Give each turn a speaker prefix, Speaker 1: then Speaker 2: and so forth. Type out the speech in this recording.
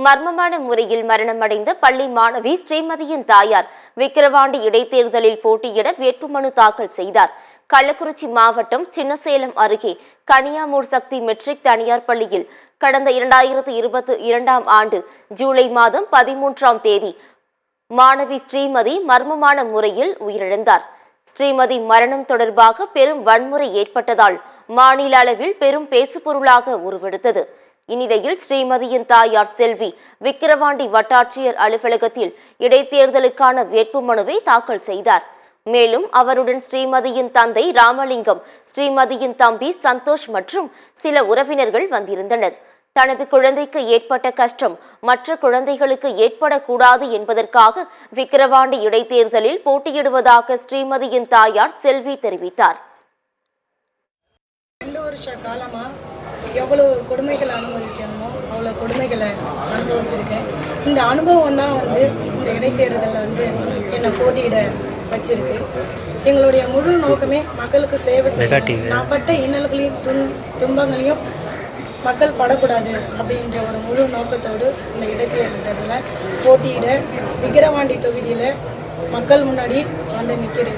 Speaker 1: மர்மமான முறையில் மரணமடைந்த பள்ளி மாணவி ஸ்ரீமதியின் தாயார் விக்கிரவாண்டி இடைத்தேர்தலில் போட்டியிட வேட்புமனு தாக்கல் செய்தார். கள்ளக்குறிச்சி மாவட்டம் சின்னசேலம் அருகே கனியாமூர் சக்தி மெட்ரிக் தனியார் பள்ளியில் கடந்த 2022ஆம் ஆண்டு ஜூலை மாதம் 13ஆம் தேதி மாணவி ஸ்ரீமதி மர்மமான முறையில் உயிரிழந்தார். ஸ்ரீமதி மரணம் தொடர்பாக பெரும் வன்முறை ஏற்பட்டதால் மாநில அளவில் பெரும் பேசுபொருளாக உருவெடுத்தது. இந்நிலையில் ஸ்ரீமதியின் தாயார் செல்வி விக்கிரவாண்டி வட்டாட்சியர் அலுவலகத்தில் இடைத்தேர்தலுக்கான வேட்புமனுவை தாக்கல் செய்தார். மேலும் அவருடன் ஸ்ரீமதியின் தந்தை ராமலிங்கம், ஸ்ரீமதியின் தம்பி சந்தோஷ் மற்றும் சில உறவினர்கள் வந்திருந்தனர். தனது குழந்தைக்கு ஏற்பட்ட கஷ்டம் மற்ற குழந்தைகளுக்கு ஏற்படக்கூடாது என்பதற்காக விக்கிரவாண்டி இடைத்தேர்தலில் போட்டியிடுவதாக ஸ்ரீமதியின் தாயார் செல்வி தெரிவித்தார்.
Speaker 2: 2 வருஷ காலமா எவ்வளவு கொடுமைகளை அனுபவிக்கணுமோ அவ்வளோ கொடுமைகளை அனுபவிச்சிருக்கேன். இந்த அனுபவம் தான் இந்த இடைத்தேர்தலில் என்னை போட்டியிட வச்சிருக்கு. எங்களுடைய முழு நோக்கமே மக்களுக்கு சேவை செய்யணும். நான் பட்ட இன்னல்களையும் துன்பங்களையும் மக்கள் படக்கூடாது அப்படின்ற ஒரு முழு நோக்கத்தோடு இந்த இடைத்தேர்தலில் போட்டியிட விக்கிரவாண்டி தொகுதியில் மக்கள் முன்னாடி நிற்கிறேன்.